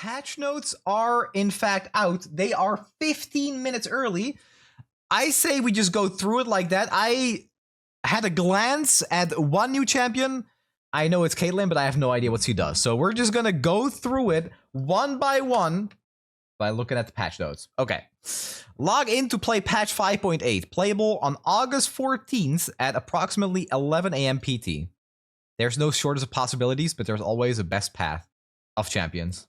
patch notes are in fact out. They are 15 minutes early. I say we just go through it like that. I had a glance at one new champion. I know it's Caitlyn, but I have no idea what she does. So we're just gonna go through it one by one by looking at the patch notes. Okay. Log in to play patch 5.8. Playable on August 14th at approximately 11 AM PT. There's no shortage of possibilities, but there's always a best path of champions.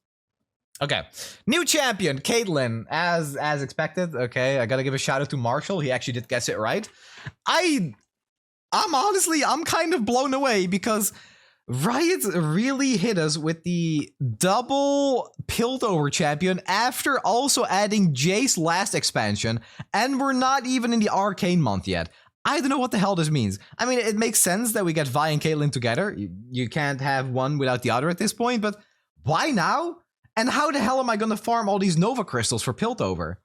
Okay. New champion, Caitlyn, as expected. Okay, I gotta give a shout out to Marshall. He actually did guess it right. I'm kind of blown away because Riot really hit us with the double Piltover champion after also adding Jay's last expansion, and we're not even in the Arcane month yet. I don't know what the hell this means. I mean, it makes sense that we get Vi and Caitlyn together. You can't have one without the other at this point, but why now? And how the hell am I going to farm all these Nova Crystals for Piltover?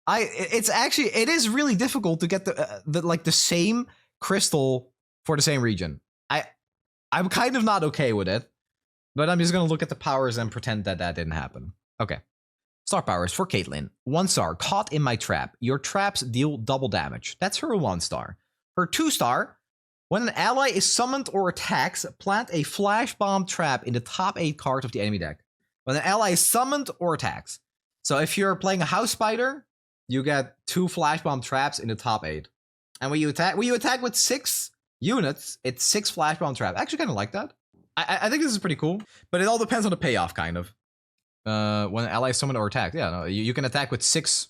It is really difficult to get the same crystal for the same region. I'm kind of not okay with it, but I'm just going to look at the powers and pretend that that didn't happen. Okay. Star powers for Caitlyn. 1 star, caught in my trap. Your traps deal double damage. That's her 1 star. Her 2 star, when an ally is summoned or attacks, plant a flash bomb trap in the top 8 cards of the enemy deck. When an ally is summoned or attacks. So if you're playing a house spider, you get 2 flash bomb traps in the top 8. And when you attack with 6 units, it's 6 flash bomb trap. I actually kind of like that. I think this is pretty cool, but it all depends on the payoff, kind of. When an ally is summoned or attacked, yeah, no, you can attack with 6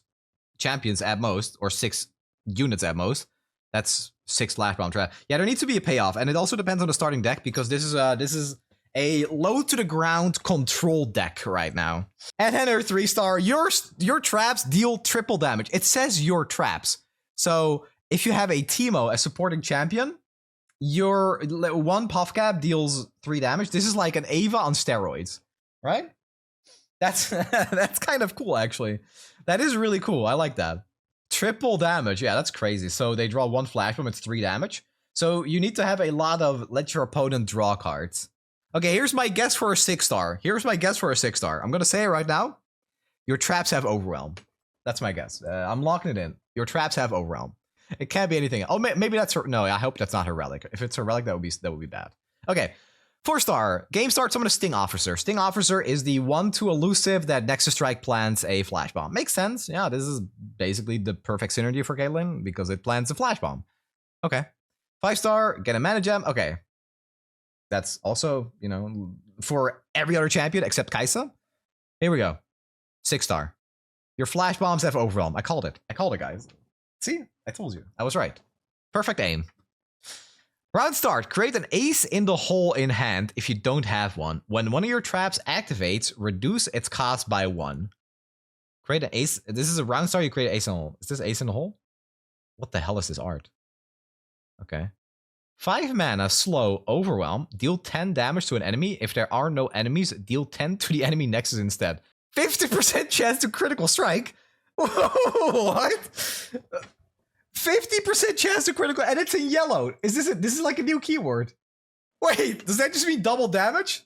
champions at most, or 6 units at most. That's 6 flash bomb trap. Yeah, there needs to be a payoff, and it also depends on the starting deck because this is a low to the ground control deck right now. And then her 3 star, your traps deal triple damage. It says your traps. So if you have a Teemo as supporting champion, your 1 puff cap deals 3 damage. This is like an Ava on steroids, right? That's that's kind of cool, actually. That is really cool. I like that. Triple damage. Yeah, that's crazy. So they draw 1 flash bomb, it's 3 damage. So you need to have a lot of let your opponent draw cards. Okay, here's my guess for a 6 star. Here's my guess for a 6 star. I'm gonna say it right now. Your traps have Overwhelm. That's my guess. I'm locking it in. Your traps have Overwhelm. It can't be anything. Oh, maybe that's her. No, I hope that's not her relic. If it's her relic, that would be bad. Okay, 4 star. Game starts. I'm gonna Sting Officer. Sting Officer is the 1/2 elusive that Nexus Strike plants a flash bomb. Makes sense. Yeah, this is basically the perfect synergy for Caitlyn because it plants a flash bomb. Okay, 5 star. Get a mana gem. Okay, that's also, you know, for every other champion except Kai'Sa. Here we go. 6 star. Your flash bombs have Overwhelm. I called it. I called it, guys. See? I told you. I was right. Perfect aim. Round start. Create an ace in the hole in hand if you don't have one. When one of your traps activates, reduce its cost by 1. Create an ace. This is a round start. You create an ace in the hole. Is this ace in the hole? What the hell is this art? Okay. 5 mana, slow, Overwhelm. Deal 10 damage to an enemy. If there are no enemies, deal 10 to the enemy nexus instead. 50% chance to critical strike? What? 50% chance to critical, and it's in yellow. This is like a new keyword. Wait, does that just mean double damage?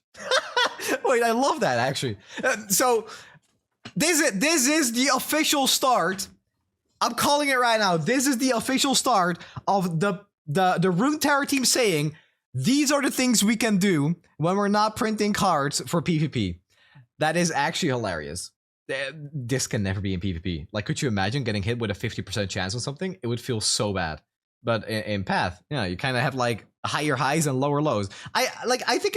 Wait, I love that, actually. So this is the official start. I'm calling it right now. This is the official start of the Runeterra team saying these are the things we can do when we're not printing cards for PvP. That is actually hilarious. This can never be in PvP. Like, could you imagine getting hit with a 50% chance on something? It would feel so bad. But in Path, you know, you kind of have like higher highs and lower lows. I think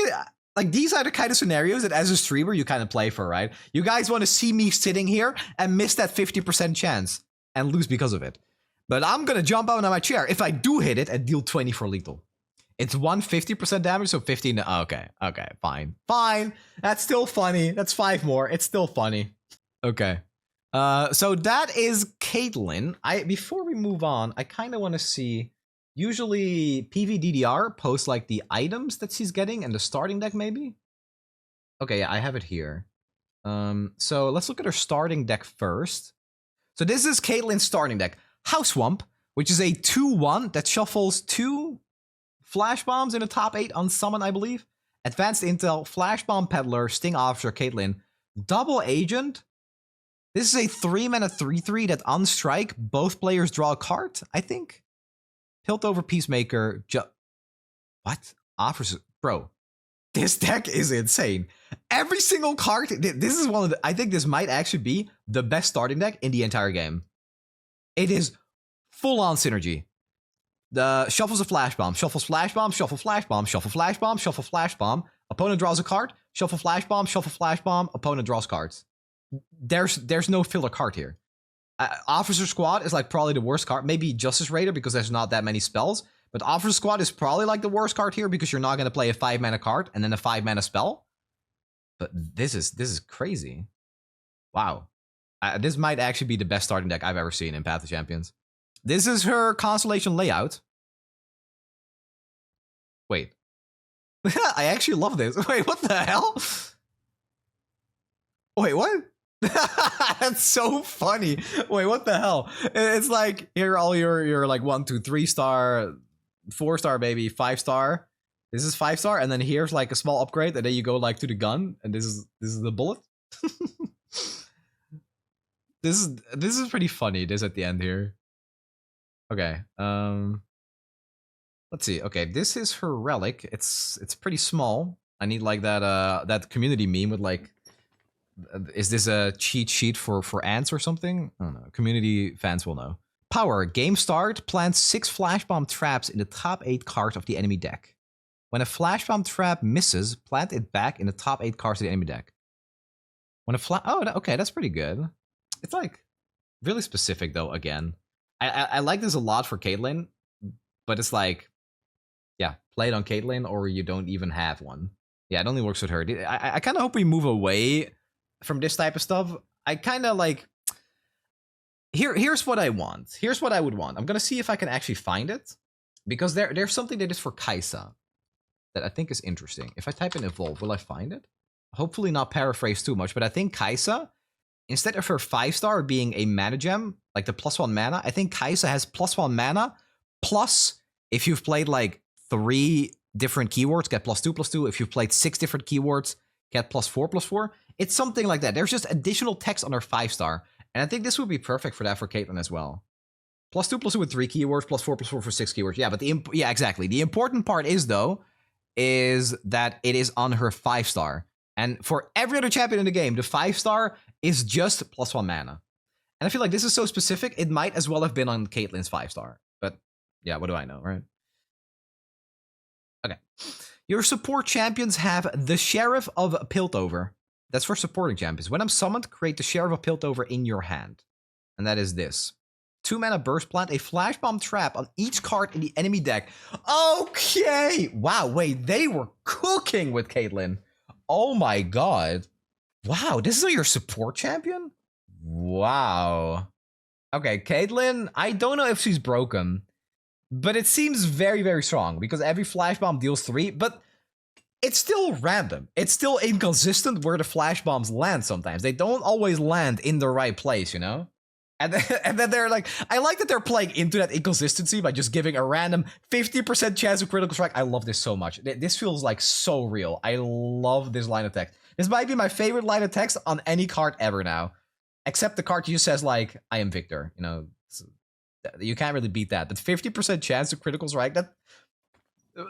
like these are the kind of scenarios that as a streamer you kind of play for, right? You guys want to see me sitting here and miss that 50% chance and lose because of it. But I'm gonna jump out of my chair if I do hit it and deal 20 for lethal. It's 150% damage, so 15. Okay, fine. That's still funny. That's 5 more. It's still funny. Okay. So that is Caitlyn. Before we move on, I kind of want to see. Usually PvDDR posts like the items that she's getting and the starting deck, maybe. Okay, yeah, I have it here. So let's look at her starting deck first. So this is Caitlyn's starting deck. House Swamp, which is a 2/1 that shuffles 2 Flash Bombs in the top 8 on summon, I believe. Advanced Intel, Flash Bomb Peddler, Sting Officer, Caitlyn. Double Agent? This is a 3-mana 3/3 that on strike, both players draw a card, I think? Piltover Peacemaker, what? Offers, bro. This deck is insane. Every single card, this is one of the, I think this might actually be the best starting deck in the entire game. It is full-on synergy. The shuffles a flash bomb, shuffles flash bomb, shuffle flash bomb, shuffle flash bomb, shuffle flash bomb. Opponent draws a card, shuffle flash bomb, shuffle flash bomb. Opponent draws cards. There's no filler card here. Officer Squad is like probably the worst card. Maybe Justice Raider because there's not that many spells. But Officer Squad is probably like the worst card here because you're not going to play a 5-mana card and then a 5-mana spell. But this is crazy. Wow. This might actually be the best starting deck I've ever seen in Path of Champions. This is her Constellation layout. Wait. I actually love this. Wait, what the hell? Wait, what? That's so funny. Wait, what the hell? It's like, here are all your like 1, 2, 3 star, 4 star, baby, 5 star. This is 5 star, and then here's like a small upgrade, and then you go like to the gun, and this is the bullet. This is pretty funny. This at the end here. Okay. Let's see. Okay, this is her relic. It's pretty small. I need like that community meme with like, is this a cheat sheet for ants or something? I don't know. Community fans will know. Power. Game start. Plant 6 flash bomb traps in the top 8 cards of the enemy deck. When a flash bomb trap misses, plant it back in the top 8 cards of the enemy deck. When a okay, that's pretty good. It's like really specific though. Again, I like this a lot for Caitlyn, but it's like, yeah, play it on Caitlyn or you don't even have one. Yeah, it only works with her. I kind of hope we move away from this type of stuff. I kind of like, here's what I want. Here's what I would want. I'm gonna see if I can actually find it, because there's something that is for Kaisa that I think is interesting. If I type in evolve, will I find it? Hopefully not paraphrase too much, but I think Kaisa, instead of her 5-star being a mana gem, like the +1 mana, I think Kaisa has +1 mana, plus if you've played like 3 different keywords, get +2/+2. If you've played 6 different keywords, get +4/+4. It's something like that. There's just additional text on her 5-star. And I think this would be perfect for that for Caitlyn as well. +2/+2 with 3 keywords, +4/+4 for 6 keywords. Yeah, but yeah, exactly. The important part is though, is that it is on her 5-star. And for every other champion in the game, the 5-star is just +1 mana. And I feel like this is so specific, it might as well have been on Caitlyn's 5-star. But yeah, what do I know, right? Okay. Your support champions have the Sheriff of Piltover. That's for supporting champions. When I'm summoned, create the Sheriff of Piltover in your hand. And that is this. 2 mana burst, plant a flash bomb trap on each card in the enemy deck. Okay! Wow, wait, they were cooking with Caitlyn. Oh my god. Wow, this is your support champion? Wow. Okay, Caitlyn, I don't know if she's broken, but it seems very, very strong because every flash bomb deals 3, but it's still random. It's still inconsistent where the flash bombs land sometimes. They don't always land in the right place, you know? And then they're like, I like that they're playing into that inconsistency by just giving a random 50% chance of critical strike. I love this so much. This feels like so real. I love this line of text. This might be my favorite line of text on any card ever now. Except the card just says like, I am Victor. You know, you can't really beat that. But 50% chance of critical strike, that,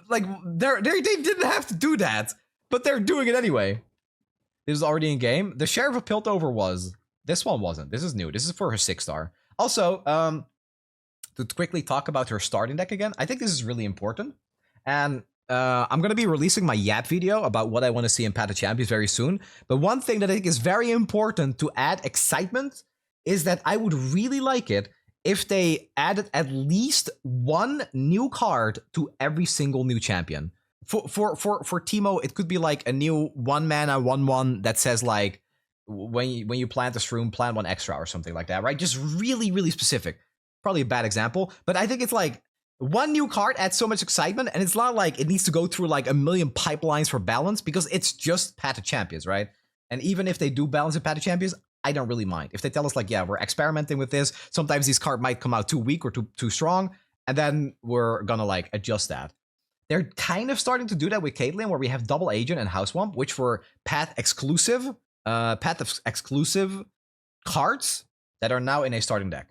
like, they didn't have to do that. But they're doing it anyway. This is already in game. The Sheriff of Piltover was... This one wasn't. This is new. This is for her 6-star. Also, to quickly talk about her starting deck again, I think this is really important. And I'm going to be releasing my Yap video about what I want to see in Path of Champions very soon. But one thing that I think is very important to add excitement is that I would really like it if they added at least 1 new card to every single new champion. For Teemo, it could be like a new 1 mana 1/1 that says like, when you plant a shroom, plant 1 extra or something like that, right? Just really, really specific. Probably a bad example, but I think it's like 1 new card adds so much excitement, and it's not like it needs to go through like a million pipelines for balance because it's just Path of Champions, right? And even if they do balance in Path of Champions, I don't really mind. If they tell us like, yeah, we're experimenting with this, sometimes these cards might come out too weak or too strong, and then we're gonna like adjust that. They're kind of starting to do that with Caitlyn, where we have Double Agent and House Swamp, which were Path exclusive. path exclusive cards that are now in a starting deck.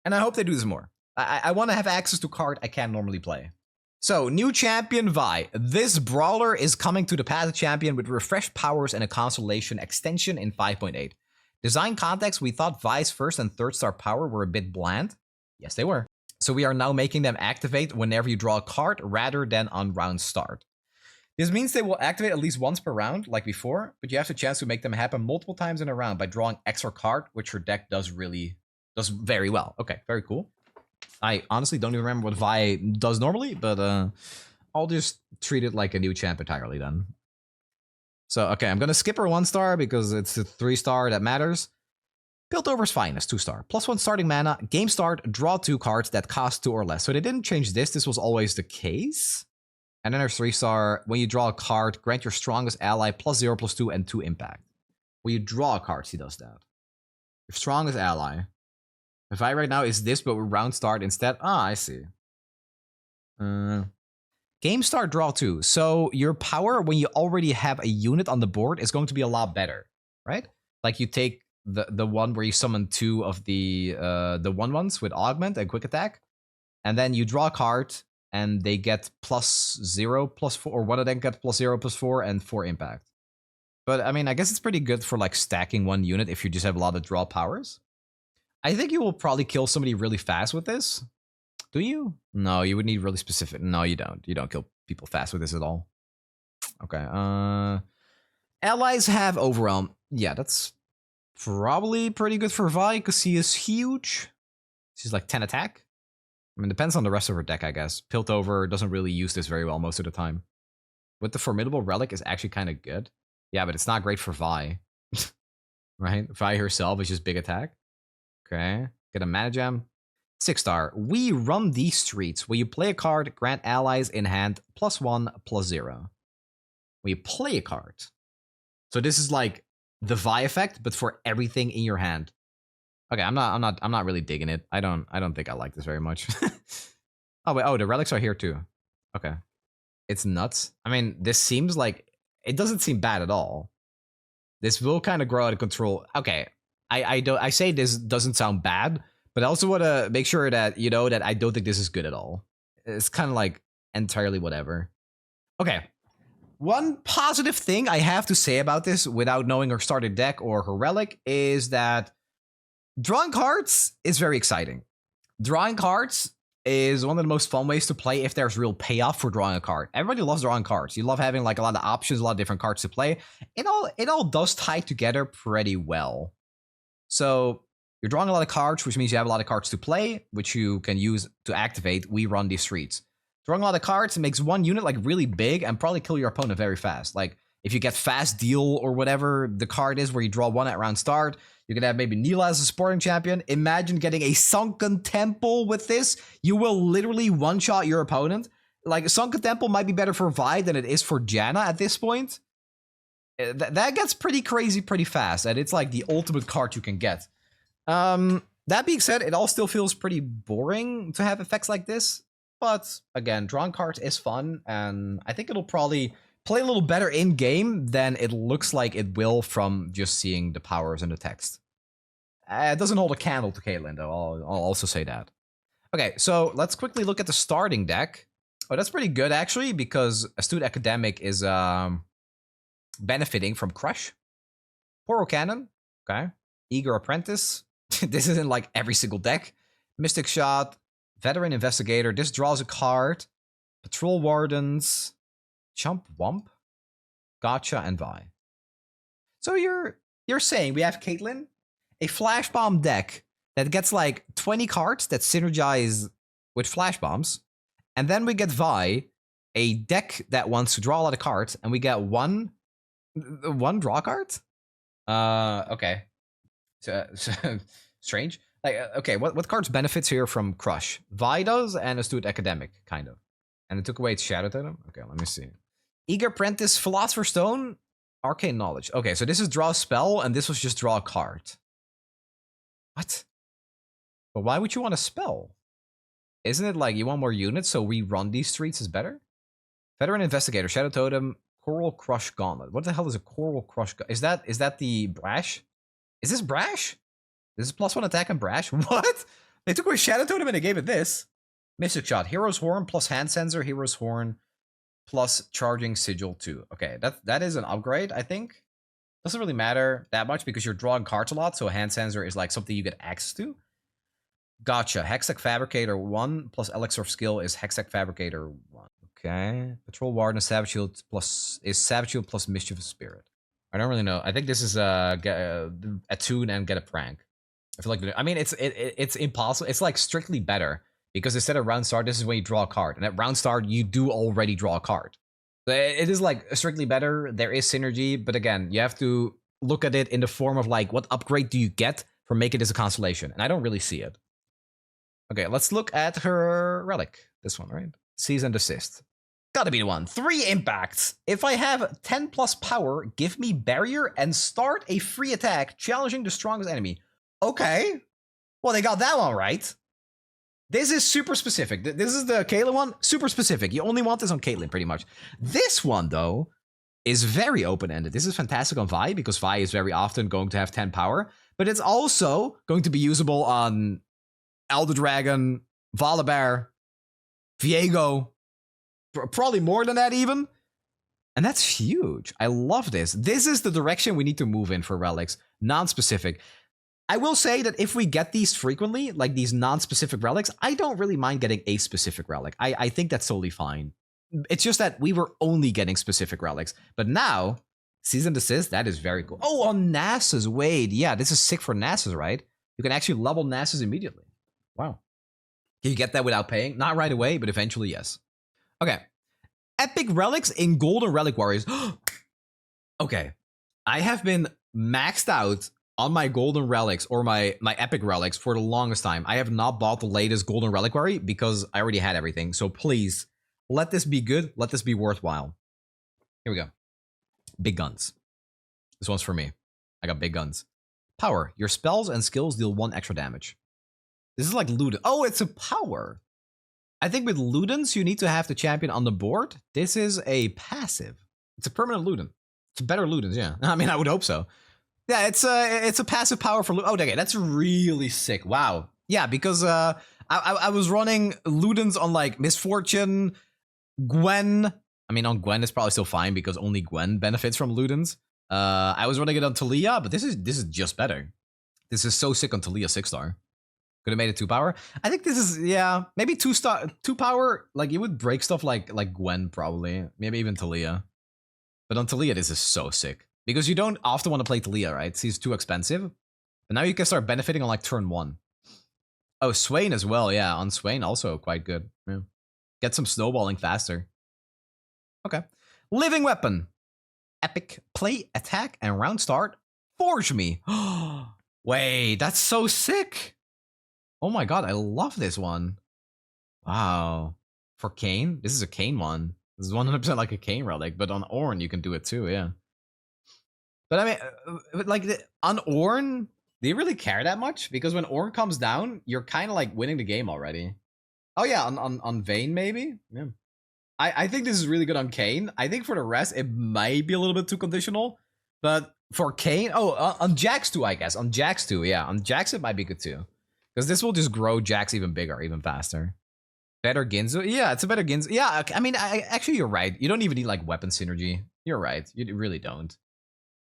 And I hope they do this more. I want to have access to card I can't normally play. So, new champion Vi. This brawler is coming to the path champion with refreshed powers and a Constellation extension in 5.8. Design context, we thought Vi's first and third star power were a bit bland. Yes, they were. So we are now making them activate whenever you draw a card rather than on round start. This means they will activate at least once per round, like before, but you have the chance to make them happen multiple times in a round by drawing extra card, which your deck does very well. Okay, very cool. I honestly don't even remember what Vi does normally, but I'll just treat it like a new champ entirely then. So, okay, I'm going to skip her 1 star because it's the 3 star that matters. Piltover's Finest, 2 star. +1 starting mana, game start, draw 2 cards that cost 2 or less. So they didn't change this. This was always the case. And then there's 3 star. When you draw a card, grant your strongest ally +0, +2, and 2 impact. When you draw a card, he does that. Your strongest ally. If I right now is this, but with round start instead. Ah, I see. Game start, draw 2. So your power when you already have a unit on the board is going to be a lot better, right? Like you take the one where you summon 2 of the 1/1s with augment and quick attack, and then you draw a card and they get +0, +4, or one of them get +0, +4, and 4 impact. But I mean, I guess it's pretty good for like stacking one unit if you just have a lot of draw powers. I think you will probably kill somebody really fast with this. Do you? No, you would need really specific. No, you don't. You don't kill people fast with this at all. Okay. Allies have Overwhelm. Yeah, that's probably pretty good for Vi because he is huge. She's like 10 attack. I mean, depends on the rest of her deck, I guess. Piltover doesn't really use this very well most of the time. With the Formidable Relic is actually kind of good. Yeah, but it's not great for Vi. Right? Vi herself is just big attack. Okay. Get a mana gem. 6 star. We run these streets. When you play a card, grant allies in hand +1, +0. When you play a card. So this is like the Vi effect, but for everything in your hand. Okay, I'm not really digging it. I don't think I like this very much. Oh wait, oh, the relics are here too. Okay. It's nuts. I mean, this seems like it doesn't seem bad at all. This will kind of grow out of control. Okay. I say this doesn't sound bad, but I also want to make sure that you know that I don't think this is good at all. It's kind of like entirely whatever. Okay. One positive thing I have to say about this without knowing her starter deck or her relic is that drawing cards is very exciting. Drawing cards is one of the most fun ways to play if there's real payoff for drawing a card. Everybody loves drawing cards. You love having like a lot of options, a lot of different cards to play. It all does tie together pretty well. So you're drawing a lot of cards, which means you have a lot of cards to play, which you can use to activate We Run These Streets. Drawing a lot of cards makes one unit like really big and probably kill your opponent very fast. Like if you get Fast Deal or whatever the card is where you draw 1 at round start, you can have maybe Neela as a sporting champion. Imagine getting a Sunken Temple with this. You will literally one-shot your opponent. Like Sunken Temple might be better for Vi than it is for Janna at this point. That gets pretty crazy pretty fast, and it's like the ultimate card you can get. That being said, it all still feels pretty boring to have effects like this. But again, drawing cards is fun, and I think it'll probably play a little better in-game than it looks like it will from just seeing the powers and the text. It doesn't hold a candle to Caitlyn, though. I'll also say that. Okay, so let's quickly look at the starting deck. Oh, that's pretty good, actually, because Astute Academic is benefiting from Crush. Poro Cannon, okay. Eager Apprentice. This isn't like every single deck. Mystic Shot. Veteran Investigator. This draws a card. Patrol Wardens. Chump Wump. Gotcha and Vi. So you're saying we have Caitlyn, a Flash Bomb deck that gets like 20 cards that synergize with Flash Bombs, and then we get Vi, a deck that wants to draw a lot of cards, and we get one draw card? Okay. So strange. Like, okay, what cards benefits here from Crush? Vi does, and Astute Academic, kind of. And it took away its Shadow Totem? Okay, let me see. Eager Apprentice, Philosopher's Stone, Arcane Knowledge. Okay, so this is draw a spell, and this was just draw a card. What? But why would you want a spell? Isn't it like you want more units, so We Run These Streets is better? Veteran Investigator, Shadow Totem, Coral Crush Gauntlet. What the hell is a Coral Crush? Is that the Brash? Is this Brash? This is +1 attack on Brash. What? They took away Shadow Totem and they gave it this. Mystic Shot. Hero's Horn plus Hand Sensor. Hero's Horn plus Charging Sigil 2. Okay, that is an upgrade, I think. Doesn't really matter that much because you're drawing cards a lot, so Hand Sensor is like something you get access to. Gotcha. Hextech Fabricator 1 plus Elixir of Skill is Hextech Fabricator 1. Okay. Patrol Warden Savage Shield plus Mischievous Spirit. I don't really know. I think this is attune and get a prank. I feel like I mean it's impossible. It's like strictly better because instead of round start, this is when you draw a card, and at round start you do already draw a card. It is like strictly better. There is synergy, but again, you have to look at it in the form of like what upgrade do you get from making this a constellation, and I don't really see it. Okay, let's look at her relic. This one, right? Cease and Desist. Gotta be the one. 3 impacts. If I have 10 plus power, give me barrier and start a free attack challenging the strongest enemy. Okay. Well, they got that one right. This is super specific. This is the Caitlyn one. Super specific. You only want this on Caitlyn, pretty much. This one, though, is very open-ended. This is fantastic on Vi, because Vi is very often going to have 10 power. But it's also going to be usable on Elder Dragon, Volibear, Viego. Probably more than that, even. And that's huge. I love this. This is the direction we need to move in for relics. Non-specific. I will say that if we get these frequently, like these non-specific relics, I don't really mind getting a specific relic. I think that's totally fine. It's just that we were only getting specific relics. But now, Cease and Desist, that is very cool. Oh, on Nasus, wait. Yeah, this is sick for Nasus, right? You can actually level Nasus immediately. Wow. Can you get that without paying? Not right away, but eventually, yes. Okay. Epic Relics in Golden Relic Warriors. Okay. I have been maxed out on my Golden Relics or my Epic Relics for the longest time. I have not bought the latest Golden Reliquary because I already had everything. So please, let this be good. Let this be worthwhile. Here we go. Big guns. This one's for me. I got big guns. Power. Your spells and skills deal 1 extra damage. This is like Ludens. Oh, it's a power. I think with Ludens, you need to have the champion on the board. This is a passive. It's a permanent Luden. It's a better Ludens, yeah. I mean, I would hope so. Yeah, it's a passive power for... Oh, okay, that's really sick. Wow. Yeah, because I was running Ludens on, like, Misfortune, Gwen. I mean, on Gwen, it's probably still fine because only Gwen benefits from Ludens. I was running it on Talia, but this is just better. This is so sick on Talia 6-star. Could have made it 2 power. I think this is, yeah, maybe 2 power. Like, you would break stuff like Gwen, probably. Maybe even Talia. But on Talia, this is so sick. Because you don't often want to play Talia, right? She's too expensive. But now you can start benefiting on like turn 1. Oh, Swain as well. Yeah, on Swain also quite good. Yeah. Get some snowballing faster. Okay. Living Weapon. Epic play, attack, and round start. Forge me. Wait, that's so sick. Oh my god, I love this one. Wow. For Kayn? This is a Kayn one. This is 100% like a Kayn relic, but on Ornn you can do it too, yeah. But I mean, like, on Ornn, do you really care that much? Because when Ornn comes down, you're kind of like winning the game already. Oh yeah, on Vayne maybe? Yeah. I think this is really good on Kayn. I think for the rest, it might be a little bit too conditional. But for Kayn, on Jax too, I guess. On Jax too, yeah. On Jax it might be good too. Because this will just grow Jax even bigger, even faster. Better Ginzu? Yeah, it's a better Ginzu. Yeah, I mean, actually you're right. You don't even need like weapon synergy. You're right. You really don't.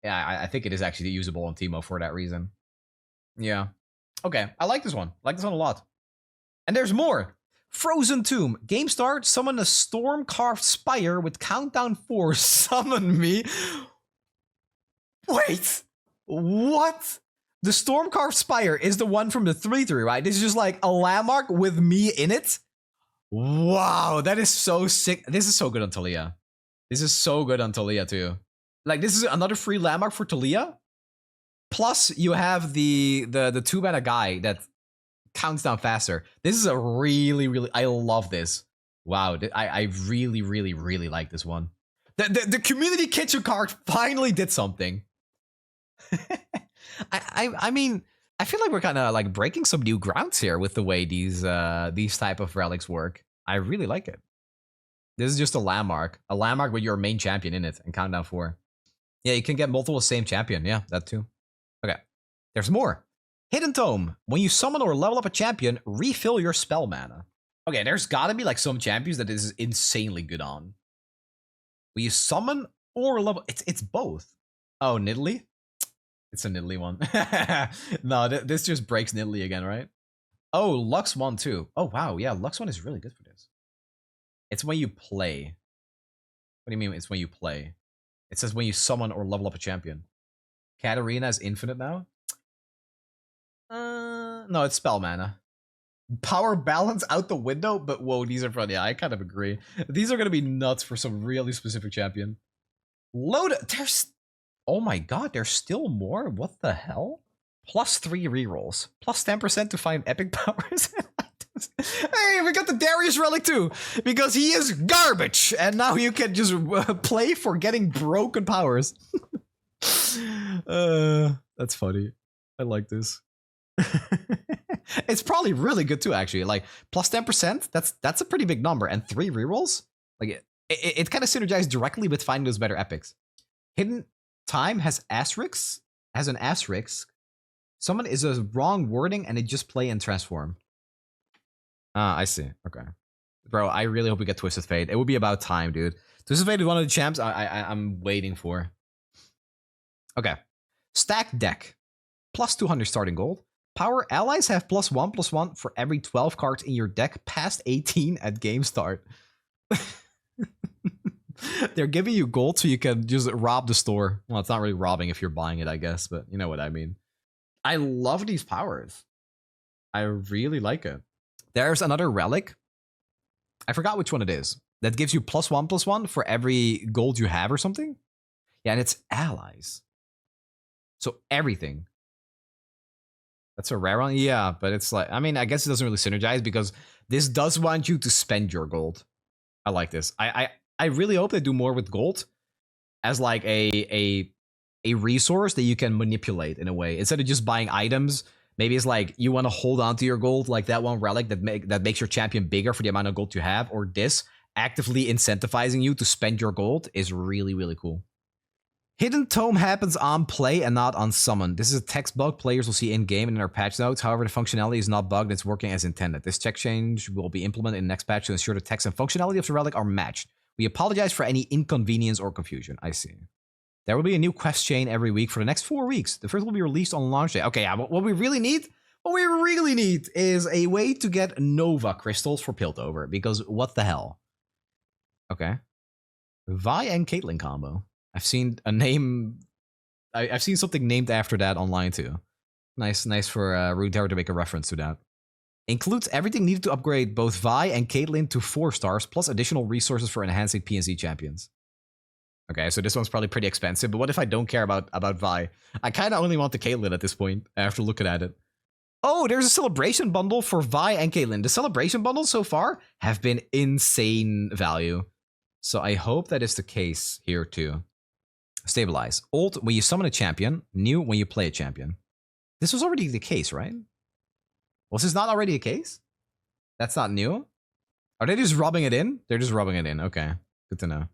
Yeah, I think it is actually usable on Teemo for that reason. Yeah. Okay, I like this one. I like this one a lot. And there's more. Frozen Tomb. Game start, summon a storm-carved spire with countdown 4. Summon me. Wait. What? The storm-carved spire is the one from the 3-3, right? This is just like a landmark with me in it. Wow, that is so sick. This is so good on Talia. This is so good on Talia too. Like, this is another free landmark for Talia. Plus, you have the 2-mana guy that counts down faster. This is a really... I love this. Wow, I really like this one. The community kitchen card finally did something. I mean, I feel like we're kind of like breaking some new grounds here with the way these type of relics work. I really like it. This is just a landmark with your main champion in it, and countdown 4. Yeah, you can get multiple same champion. Yeah, that too. Okay, there's more. Hidden Tome. When you summon or level up a champion, refill your spell mana. Okay, there's gotta be like some champions that this is insanely good on. When you summon or level, it's both. Oh, Nidalee? It's a Nidalee one. No, this just breaks Nidalee again, right? Oh, Lux 1 too. Oh, wow. Yeah, Lux 1 is really good for this. It's when you play. What do you mean it's when you play? It says when you summon or level up a champion. Katarina is infinite now? No, it's spell mana. Power balance out the window, but whoa, these are fun. Yeah, I kind of agree. These are going to be nuts for some really specific champion. Load. There's. Oh my god, there's still more? What the hell? Plus 3 rerolls. Plus 10% to find epic powers. Hey, we got the Darius relic too, because he is garbage, and now you can just play for getting broken powers. That's funny. I like this. It's probably really good too, actually. Like plus 10%. That's a pretty big number, and 3 rerolls. Like it kind of synergizes directly with finding those better epics. Hidden Time has asterisks. Has an asterisk. Someone is a wrong wording, and it just play and transform. I see. Okay. Bro, I really hope we get Twisted Fate. It would be about time, dude. Twisted Fate is one of the champs I'm waiting for. Okay. Stack deck. Plus 200 starting gold. Power allies have +1/+1 for every 12 cards in your deck past 18 at game start. They're giving you gold so you can just rob the store. Well, it's not really robbing if you're buying it, I guess, but you know what I mean. I love these powers. I really like it. There's another relic. I forgot which one it is. That gives you +1/+1 for every gold you have or something. Yeah, and it's allies. So everything. That's a rare one? Yeah, but it's like, I mean, I guess it doesn't really synergize because this does want you to spend your gold. I like this. I really hope they do more with gold as like a resource that you can manipulate in a way. Instead of just buying items, maybe it's like you want to hold on to your gold, like that one relic that makes your champion bigger for the amount of gold you have, or this actively incentivizing you to spend your gold is really, really cool. Hidden Tome happens on play and not on summon. This is a text bug players will see in-game and in our patch notes. However, the functionality is not bugged and it's working as intended. This check change will be implemented in the next patch to ensure the text and functionality of the relic are matched. We apologize for any inconvenience or confusion. I see. There will be a new quest chain every week for the next 4 weeks. The first will be released on launch day. Okay, yeah, what we really need is a way to get Nova crystals for Piltover, because what the hell? Okay. Vi and Caitlyn combo. I've seen a name. I've seen something named after that online too. Nice for Runeterra to make a reference to that. Includes everything needed to upgrade both Vi and Caitlyn to 4 stars, plus additional resources for enhancing PNC champions. Okay, so this one's probably pretty expensive, but what if I don't care about Vi? I kind of only want the Caitlyn at this point, after looking at it. Oh, there's a celebration bundle for Vi and Caitlyn. The celebration bundles so far have been insane value. So I hope that is the case here too. Stabilize. Old when you summon a champion, new when you play a champion. This was already the case, right? Was this not already the case? That's not new? Are they just rubbing it in? They're just rubbing it in. Okay, good to know.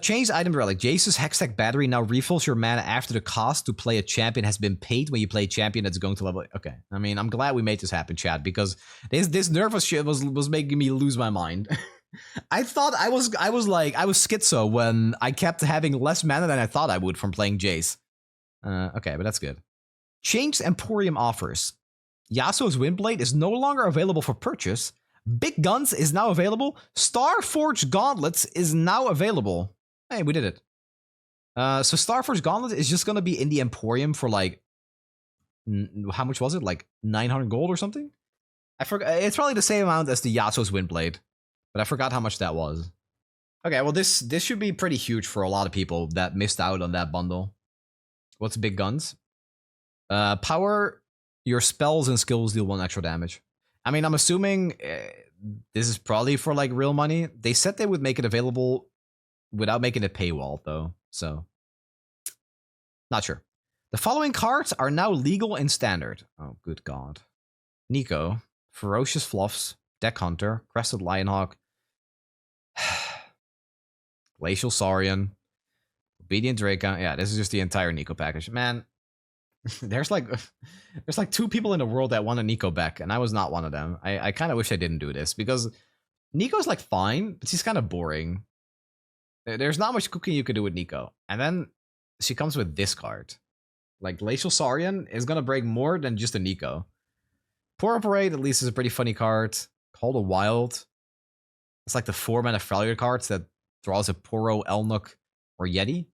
Change item relic. Jace's Hextech battery now refills your mana after the cost to play a champion has been paid when you play a champion that's going to level. Okay, I mean, I'm glad we made this happen, chat, because this nervous shit was making me lose my mind. I thought I was schizo when I kept having less mana than I thought I would from playing Jace. Okay, but that's good. Changed Emporium offers. Yasuo's Windblade is no longer available for purchase. Big Guns is now available. Starforged Gauntlets is now available. Hey, we did it. So Starforged Gauntlet is just gonna be in the Emporium for like, how much was it? Like 900 gold or something? I forgot. It's probably the same amount as the Yasuo's Windblade, but I forgot how much that was. Okay, well this should be pretty huge for a lot of people that missed out on that bundle. What's Big Guns? Power your spells and skills deal 1 extra damage. I mean, I'm assuming this is probably for like real money. They said they would make it available without making it paywall though, so not sure. The following cards are now legal in standard. Oh, good god. Neeko, Ferocious Fluffs, Deck Hunter, Crested Lionhawk, Glacial Saurian. Obedient Draco. Yeah, this is just the entire Neeko package. Man, there's like 2 people in the world that want a Neeko back, and I was not one of them. I kind of wish I didn't do this, because Neeko's like fine, but she's kind of boring. There's not much cooking you could do with Neeko. And then she comes with this card. Like, Glacial Saurian is going to break more than just a Neeko. Poro Parade, at least, is a pretty funny card. Call the Wild. It's like the 4-mana failure cards that draws a Poro, Elnuk, or Yeti.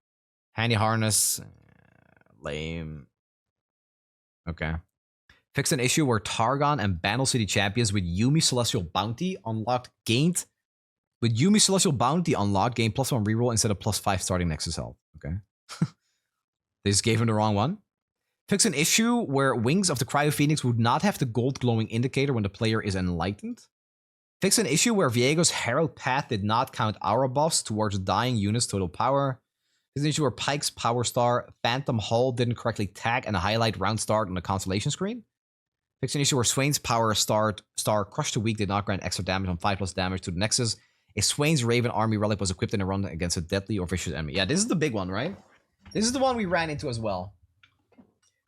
Handy Harness. Lame. Okay. Fix an issue where Targon and Bandle City champions with Yuumi Celestial Bounty unlocked gained. With Yuumi Celestial Bounty unlocked, gain +1 reroll instead of +5 starting Nexus health. Okay. They just gave him the wrong one. Fix an issue where Wings of the Cryo Phoenix would not have the gold glowing indicator when the player is enlightened. Fix an issue where Viego's Herald Path did not count aura buffs towards dying units' total power. Fix an issue where Pike's Power Star Phantom Hull didn't correctly tag and highlight round start on the Constellation screen. Fix an issue where Swain's Power Star Crush the Weak did not grant extra damage on 5+ damage to the Nexus. If Swain's Raven Army Relic was equipped in a run against a deadly or vicious enemy. Yeah, this is the big one, right? This is the one we ran into as well.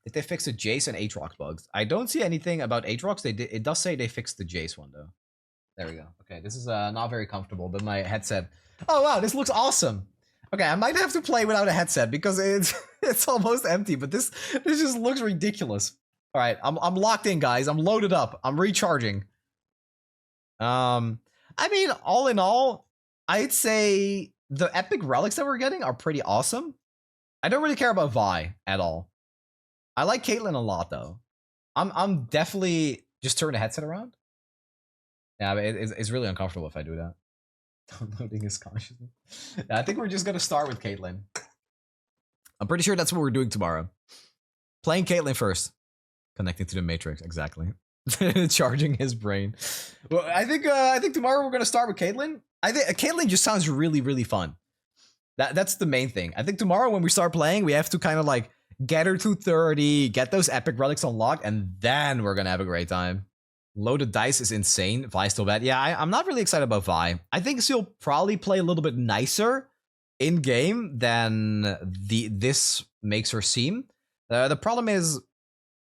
Did they fix the Jace and Aatrox bugs? I don't see anything about Aatrox. It does say they fixed the Jace one, though. There we go. Okay, this is not very comfortable, but my headset... Oh, wow, this looks awesome. Okay, I might have to play without a headset because it's almost empty, but this just looks ridiculous. All right, I'm locked in, guys. I'm loaded up. I'm recharging. I mean, all in all, I'd say the Epic Relics that we're getting are pretty awesome. I don't really care about Vi at all. I like Caitlyn a lot, though. I'm definitely just turn the headset around. Yeah, but it's really uncomfortable if I do that. Downloading is consciousness. Yeah, I think we're just gonna start with Caitlyn. I'm pretty sure that's what we're doing tomorrow. Playing Caitlyn first. Connecting to the Matrix, exactly. Charging his brain. Well, I think tomorrow we're gonna start with Caitlyn. I think Caitlyn just sounds really, really fun. That's the main thing. I think tomorrow when we start playing, we have to kind of like get her to 30, get those Epic Relics unlocked, and then we're gonna have a great time. Loaded dice is insane. Vi still bad. Yeah, I'm not really excited about Vi. I think she'll probably play a little bit nicer in game than this makes her seem. The problem is,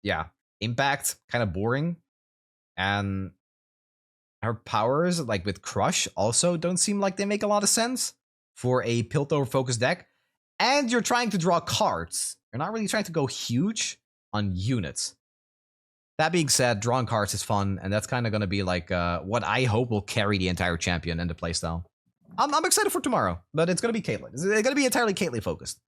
yeah, impact kind of boring, and her powers like with Crush also don't seem like they make a lot of sense for a Piltover focused deck. And you're trying to draw cards. You're not really trying to go huge on units. That being said, drawing cards is fun, and that's kind of going to be like what I hope will carry the entire champion and the playstyle. I'm excited for tomorrow, but it's going to be Caitlyn. It's going to be entirely Caitlyn focused.